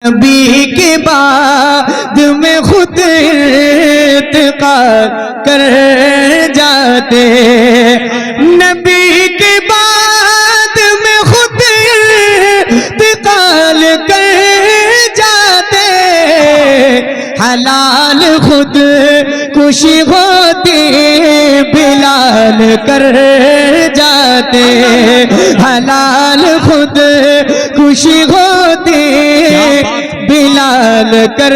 नबी के बाद में खुद इंतकाल कर जाते, नबी के बाद में खुद इंतकाल कर जाते, हलाल खुद खुशी होती बिलाल कर जाते, हलाल खुद खुशी होती बिलाल कर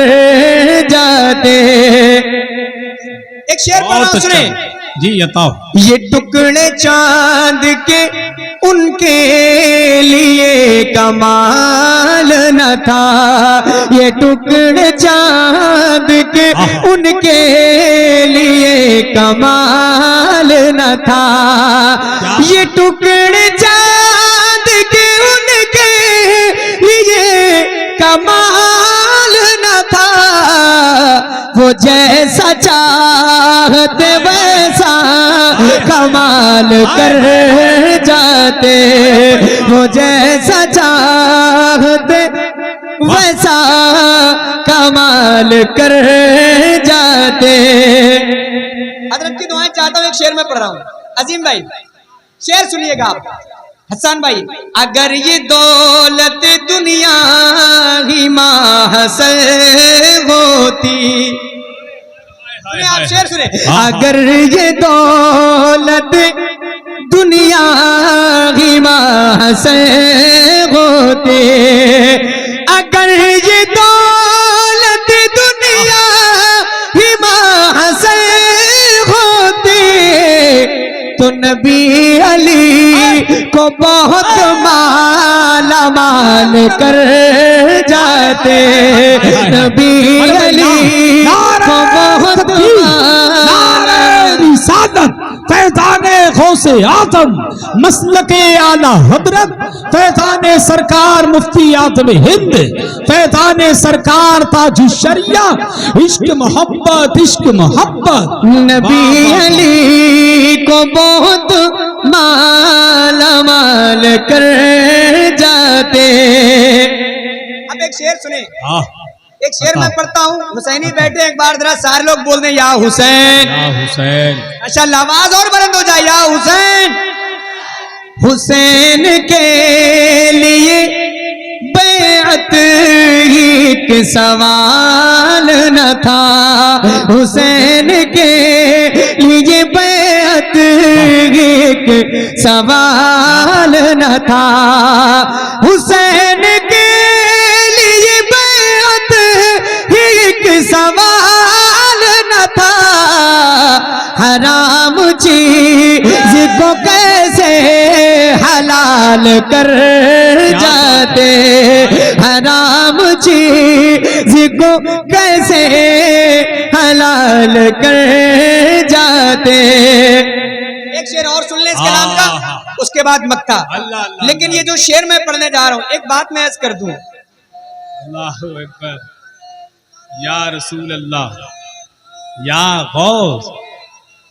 जाते। एक शेर पढ़ा सुने जी, बताओ। ये टुकड़े चांद के उनके लिए कमाल न था, ये टुकड़े चांद के उनके लिए कमाल न था, ये टुकड़े चांद के उनके लिए कमाल न था, वो जैसा चाहते वैसा कमाल कर जाते, वो जैसा चाहते वैसा कमाल कर जाते। हजरत की दुआएं चाहता हूं, एक शेर में पढ़ रहा हूं। अजीम भाई शेर सुनिएगा आप। हसन भाई, अगर ये दौलत दुनिया ही माहसल होती, आप शेर सुने, अगर ये दौलत दुनिया ही माहसल होती, अगर ये दौलत दुनिया ही माहसल होती, तो नबी अली को बहुत माला माल कर जाते, नबी अली को बहुत रिसालत फैज़ाने गौसे आज़म मसलके आला हजरत फैज़ाने सरकार मुफ्ती आज़म हिंद फैज़ाने सरकार ताज शरिया इश्क मोहब्बत इश्क मोहब्बत, नबी अली को बहुत माला माल कर जाते। अब एक शेर सुने, एक शेर मैं पढ़ता हूँ। हुसैनी बैठे, एक बार जरा सारे लोग बोल दें या हुसैन, या हुसैन। अच्छा आवाज और बुलंद हो जाए, या हुसैन। हुसैन के लिए बैअत ही के सवाल न था, हुसैन के लिए बैअत ही के सवाल न था, हुसैन के लिए बैअत ही के सवाल न था, हराम चीज को कैसे हलाल कर जाते, हराम चीज को कैसे हलाल कर जाते। एक शेर और सुन ले इस कलाम का, उसके बाद मक्का। लेकिन ये जो शेर मैं पढ़ने जा रहा हूँ, एक बात मैं अर्ज कर दूं, अल्लाहु अकबर, या रसूल अल्लाह, या गौस,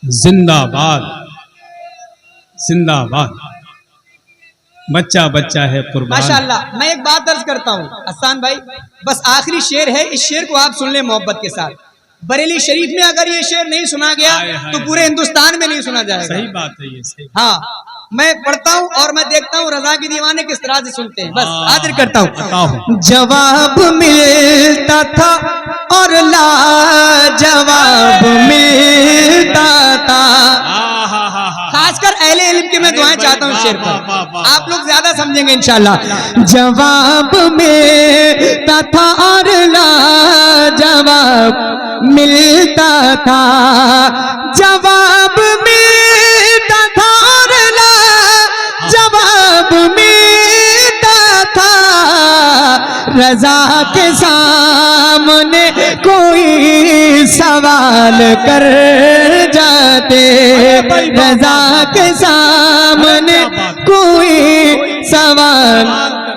जिंदाबाद जिंदाबाद, बच्चा बच्चा है कुर्बान। माशाअल्लाह। मैं एक बात अर्ज करता हूँ हसन भाई, बस आखिरी शेर है, इस शेर को आप सुन लें मोहब्बत के साथ। बरेली शरीफ में अगर ये शेर नहीं सुना गया तो पूरे हिंदुस्तान में नहीं सुना जाएगा। सही बात है ये, सही। हाँ, मैं पढ़ता हूँ और मैं देखता हूँ रजा के दीवाने किस तरह से सुनते हैं, बस हाजिर करता हूँ। जवाब मिलता था और ला जवाब मिलता था, खासकर अहले इल्म की मैं दुआएं चाहता हूँ शेर पर, आप लोग ज्यादा समझेंगे इंशाल्लाह। जवाब मिलता था और ला जवाब मिलता था, जवाब मिलता था और ला जवाब मिलता था, रजा के सामने कोई सवाल कर जाते, रजा के सामने कोई सवाल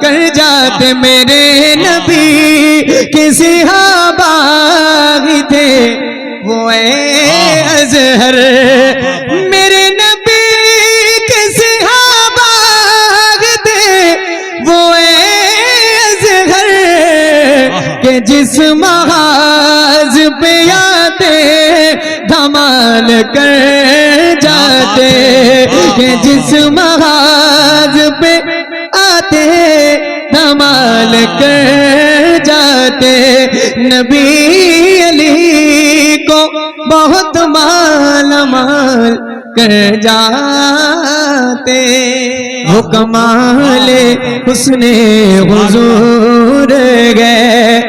कर जाते। मेरे नबी किसी बागी थे वो अज़हर, मेरे नबी किसी बाग थे वो अज़हर, कि जिस महाज पे आते धमाल कर जाते, कि जिस महाज पे आते धमाल कर जाते, नबी अली को बहुत माला माल कर जाते। वो कमाले हुस्ने हुजूर गए,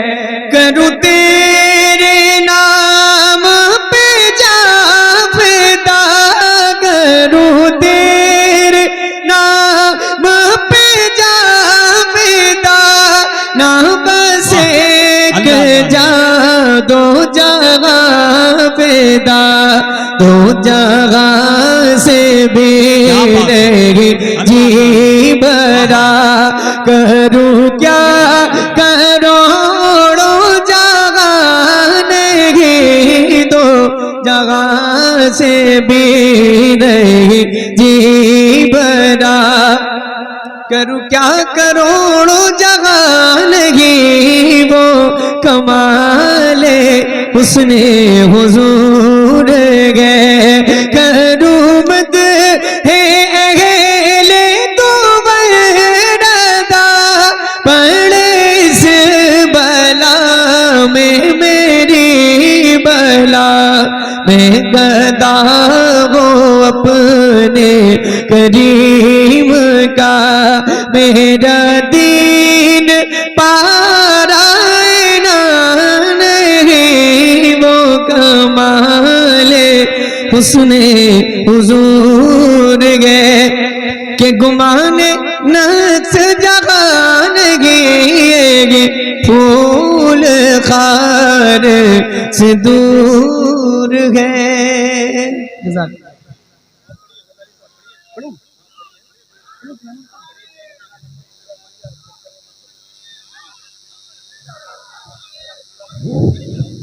करूँ तेरे नाम पे जावेदा, करूँ तेरे नाम पे जावेदा, ना बस एक जा दो जगह पैदा, दो जगह से भी नहीं जी भरा, करूँ क्या करोड़ों जगह नहीं, दो जगह से भी नहीं जी भरा, करूँ क्या करोड़ों जगह नहीं, वो कमाले उसने हुजूर गए, करूँ मत है अहले तो बरदा, पड़े से बला में मेरी बला, मैं गदा वो अपने करीम का, मेरा दीन पारायना नहीं, वो कमाले उसने हुजूर गए, के गुमाने नक्स जगान गे, फूल खार से दूर है।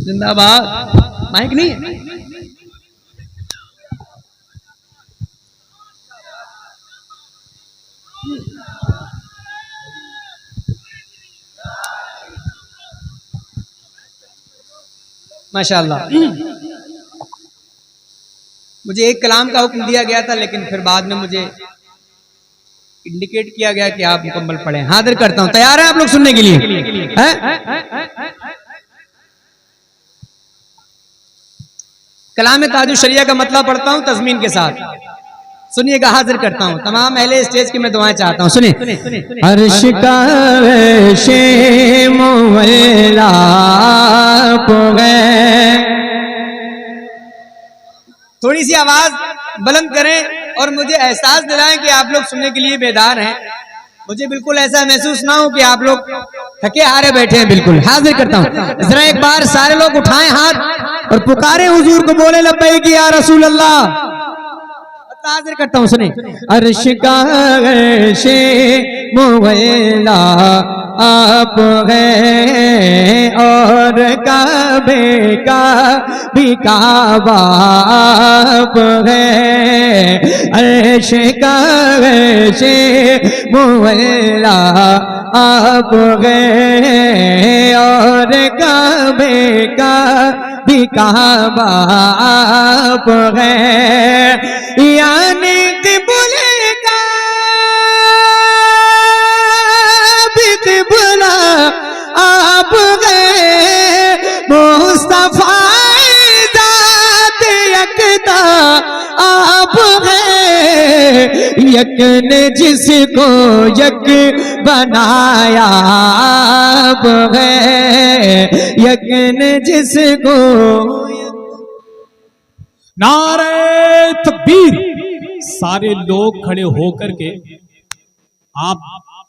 जिंदाबाद, माइक नहीं है। माशाअल्लाह। मुझे एक कलाम का हुक्म दिया गया था, लेकिन फिर बाद में मुझे इंडिकेट किया गया कि आप मुकम्मल पढ़ें। हाजिर करता हूं, तैयार हैं आप लोग सुनने के लिए? कलाम ताजुश शरिया का मतलब पढ़ता हूं तज़मीन के साथ, सुनिएगा। हाजिर करता हूं, तमाम अहले स्टेज की मैं दुआएं चाहता हूं, सुनिए। अर्श का शे मोहल्ला थोड़ी सी आवाज बुलंद करें और मुझे एहसास दिलाएं कि आप लोग सुनने के लिए बेदार हैं। मुझे बिल्कुल ऐसा महसूस ना हो कि आप लोग थके हारे बैठे हैं। बिल्कुल हाजिर करता हूं, जरा एक बार सारे लोग उठाएं हाथ और पुकारे हुजूर को, बोले लब्बैक या रसूल अल्लाह। हाजिर करता हूं, सुने। अर्श का शे मोहल्ला आप है और काबे का भी काबा आप है। अर्श का शे मोहल्ला आप है और काबे का भी काबा आप है। यानी किबले का भी किबला आप गए। मुस्तफा ज़ात यकता आप गए। यक ने जिसको यक बनाया आप गए। यक ने जिसको नारे तकबीर। सारे लोग खड़े होकर के आप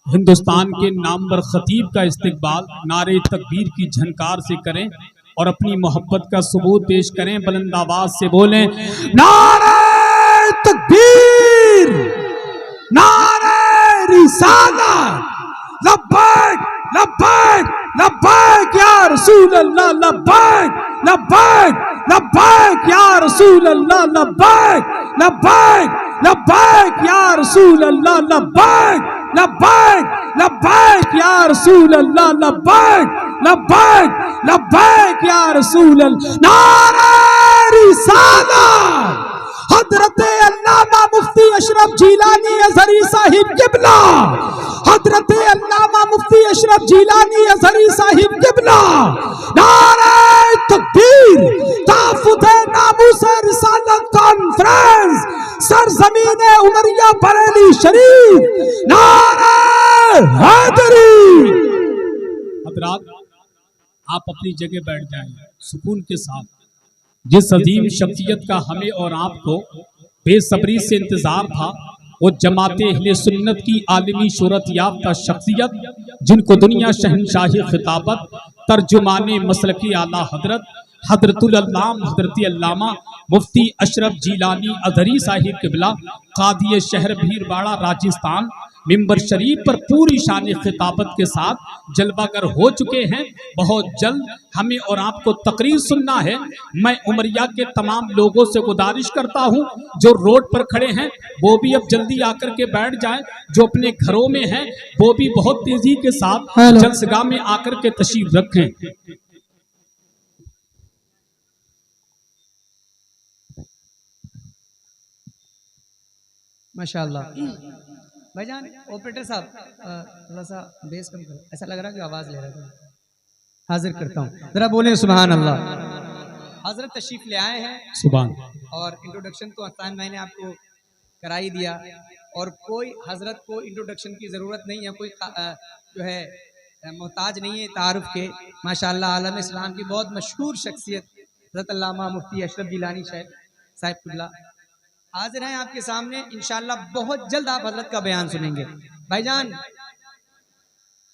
हिंदुस्तान के नामवर खतीब का इस्तकबाल नारे तकबीर की झनकार से करें और अपनी मोहब्बत का सबूत पेश करें। बुलंद आवाज से बोलें, नारे तकबीर, नारे रिसालत, लब्बैक लब्बैक लब्बैक या रसूल अल्लाह, लब्बैक लब्बैक लब्बैक या रसूल अल्लाह, लब्बैक लब्बैक लब्बैक या रसूल अल्लाह, लब्बैक लब्बैक लब्बैक या रसूल अल्लाह, लब्बैक लब्बैक रसूल अल्लाह, नारे रिसालत। हजरत अल्लामा मुफ्ती अशरफ जीलानी अजहरी साहिब किबला, हजरत अल्लामा मुफ्ती अशरफ जीलानी अजहरी साहिब किबला, नारे तकबीर। ताफुत नामूस रिसालत कॉन्फ्रेंस सरजमीन उमरिया बरेली शरीफ, नारे हैदरी। हजरात, आप अपनी जगह बैठ जाएं सुकून के साथ। जिस अजीम शख्सियत का हमें और आपको बेसब्री से इंतजार था, वो जमाते अहले सुन्नत की आलमी शोहरत याफ्ता शख्सियत, जिनको दुनिया शहनशाही खिताबत, तर्जुमाने मसलकी आला हजरत हजरतुल अल्लाम हजरत अल्लामा मुफ्ती अशरफ जीलानी अजहरी साहिब किबला, कादी शहर भीरवाड़ा राजस्थान, मिंबर शरीफ पर पूरी शान खिताबत के साथ जलवागर हो चुके हैं। बहुत जल्द हमें और आपको तकरीर सुनना है। मैं उमरिया के तमाम लोगों से गुजारिश करता हूं, जो रोड पर खड़े हैं वो भी अब जल्दी आकर के बैठ जाएं, जो अपने घरों में हैं वो भी बहुत तेजी के साथ जलसगाह में आकर के तशरीफ रखें। माशाअल्लाह। भाईजान ऑपरेटर साहब थोड़ा सा बेस कम करो, ऐसा लग रहा है कि आवाज ले रहा है। हाजिर करता हूँ, जरा बोले सुभान अल्लाह। हजरत तशरीफ ले आए हैं सुभान। और इंट्रोडक्शन तो आसान मैंने आपको करा ही दिया, और कोई हजरत को इंट्रोडक्शन की ज़रूरत नहीं है, कोई जो है मोहताज नहीं है तारुफ के। माशाअल्लाह आलम इस्लाम की बहुत मशहूर शख्सियत हज़रत अल्लामा मुफ्ती अशरफ जिलानी साहिब किबला हाजिर हैं आपके सामने। इंशाअल्लाह बहुत जल्द आप हजरत का बयान सुनेंगे। भाईजान,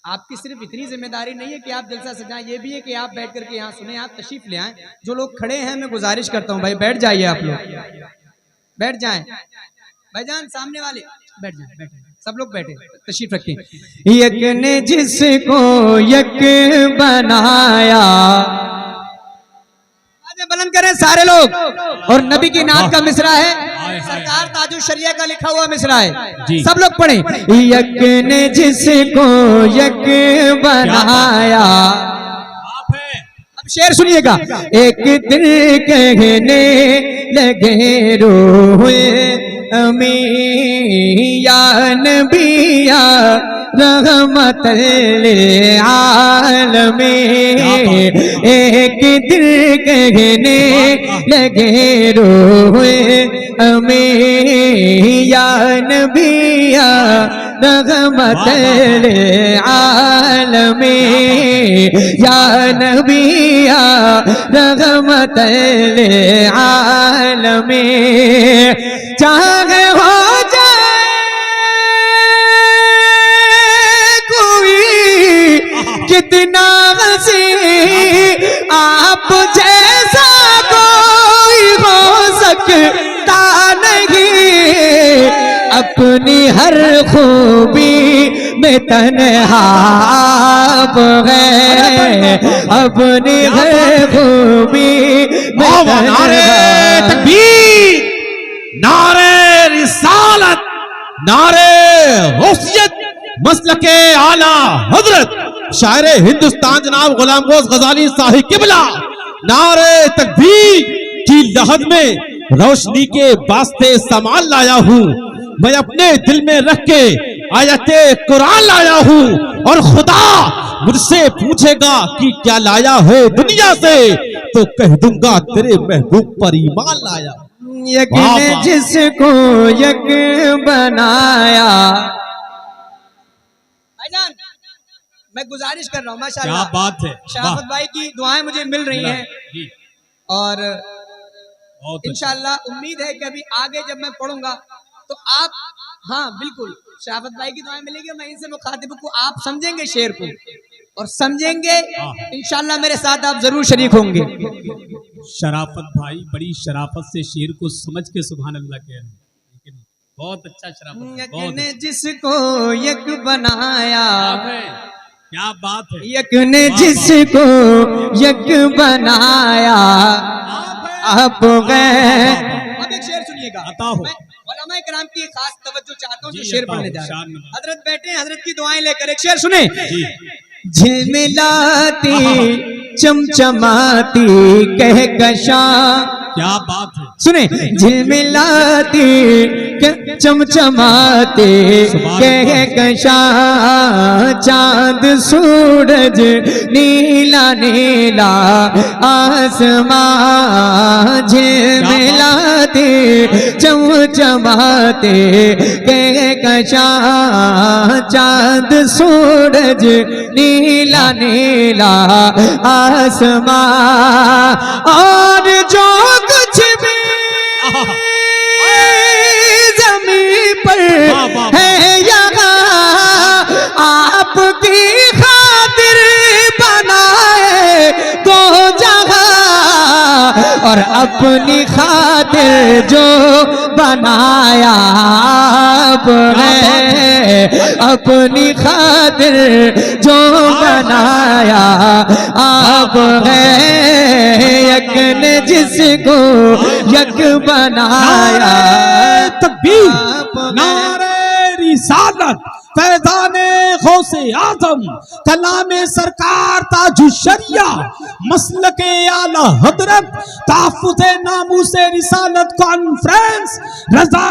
आपकी सिर्फ इतनी जिम्मेदारी नहीं है कि आप जलसा सजाएं, ये भी है कि आप बैठ करके यहाँ सुने, आप तशरीफ ले आएं। जो लोग खड़े हैं मैं गुजारिश करता हूँ भाई बैठ जाइए, आप लोग बैठ जाएं। भाईजान सामने वाले बैठ जाएं, बैठ जाएं। सब लोग बैठे, तशरीफ रखें। यक ने जिसको यक बनाया, बुलंद करें सारे लोग। और नबी की नात का मिसरा है, सरकार ताजुल शरिया का लिखा हुआ मिसरा है, सब लोग पढ़ें। यक ने जिसको यक बनाया, अब शेर सुनिएगा। एक दिन कहने लगे रोए अमी या नबी या रहमत ले आलमे। एक दिन कहने लगे रोए अमी या नबी या रहमत ले आलमे, या नबी या रहमत ले आलमे। चाहे हो जाए कोई कितना हंसी, आप जैसा कोई हो सकता नहीं। अपनी हर खूबी में तन्हा आप है, अपनी हर खूबी में नारे तकबीर, नारे रिसालत, नारे गौसियत, मसलके आला हजरत शायर हिंदुस्तान जनाब गुलाम गौस गजाली साहिब किबला। नारे तकबीर की लहद में रोशनी के वास्ते सामान लाया हूँ, मैं अपने दिल में रख के आयते कुरान लाया हूँ, और खुदा मुझसे पूछेगा कि क्या लाया है दुनिया से, तो कह दूंगा तेरे महबूब पर ईमान लाया। यक ने जिसको यक बनाया। भाईजान मैं गुजारिश कर रहा हूँ, माशाअल्लाह क्या बात है, शराफत भाई की दुआएं मुझे मिल रही हैं, और इंशाअल्लाह उम्मीद है कि अभी आगे जब मैं पढ़ूंगा तो आप, हाँ बिल्कुल शराफत भाई की दुआएं मिलेंगी, मैं इनसे मुखातिब को आप समझेंगे शेर को, और समझेंगे इंशाअल्लाह मेरे साथ आप जरूर शरीक होंगे। शराफत भाई बड़ी शराफत से शेर को समझ के सुभान अल्लाह कह रहे हैं, बहुत अच्छा शराफत। यक ने जिसको यक बनाया, क्या बात है। यक ने जिसको यक बनाया, आप गए। अब एक शेर सुनिएगा, मैं उलमाए किराम की खास तवज्जो चाहता हूँ जो शेर पढ़ने जा रहा हूँ। हजरत बैठे, हजरत की दुआएं लेकर एक शेर सुने। झिलमिलाती चमचमाती कहकशा। क्या बात है। सुने, झिलमिलाती चमचमाते कहकशा, चांद सूरज नीला नीला आसमां, झिलमिलाते चमचमाते कहकशा, चांद सूरज नीला नीला आसमां, और जो कुछ भी जमीन पर है यहाँ आपकी खातिर बनाए तो जहाँ, और अपनी खातिर जो बनाया आपने, अपनी खातिर जो बनाया आपने, यक ने जिसको यक बनाया। तकबीर, नारे रिसालत, फैज़ाने गौसे आज़म, कलामे सरकार ताजुश्शरिया, मसलके आला हजरत, ताफ़ुज़े नामूसे रिसालत कॉन्फ्रेंस, रज़ा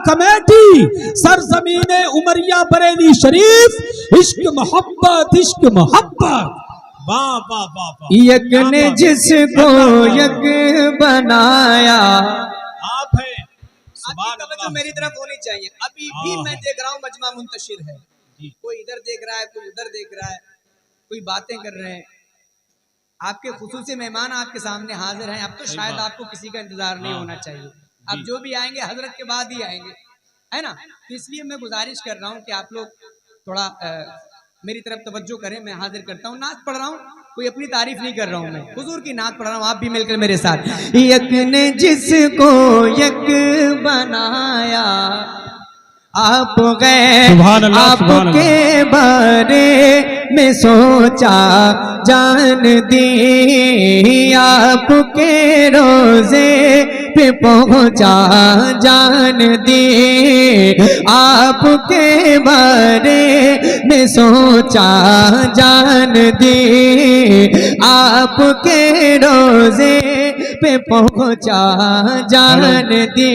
कमेटी, सरज़मीने उमरिया बरेली शरीफ, इश्क मोहब्बत, इश्क मोहब्बत। वाह वाह वाह वाह। यक ने जिसको यक बनाया। आप है। आपकी तवज्जो मेरी तरफ होनी चाहिए। अभी भी मैं देख रहा हूँ मजमा मुंतशिर है, कोई इधर देख रहा है, कोई उधर देख रहा है, कोई बातें कर रहे हैं। आपके खुसूसी मेहमान आपके सामने हाजिर हैं। अब तो शायद आपको किसी का इंतजार नहीं होना चाहिए। अब जो भी आएंगे हजरत के बाद ही आएंगे, है ना। तो इसलिए मैं गुजारिश कर रहा हूँ कि आप लोग थोड़ा मेरी तरफ तवज्जो करें। मैं हाजिर करता हूँ, नात पढ़ रहा हूँ, कोई अपनी तारीफ नहीं कर रहा हूँ, मैं हुजूर की नात पढ़ रहा हूँ। आप भी मिलकर मेरे साथ। यक ने जिसको यक बनाया, आप गए सुभान अल्लाह, सुभान आपके बारे में सोचा जान दी, आपके रोजे पे पहुंचा जान दी, आपके बारे में सोचा जान दी, आपके रोजे पे पहुंचा जान दी।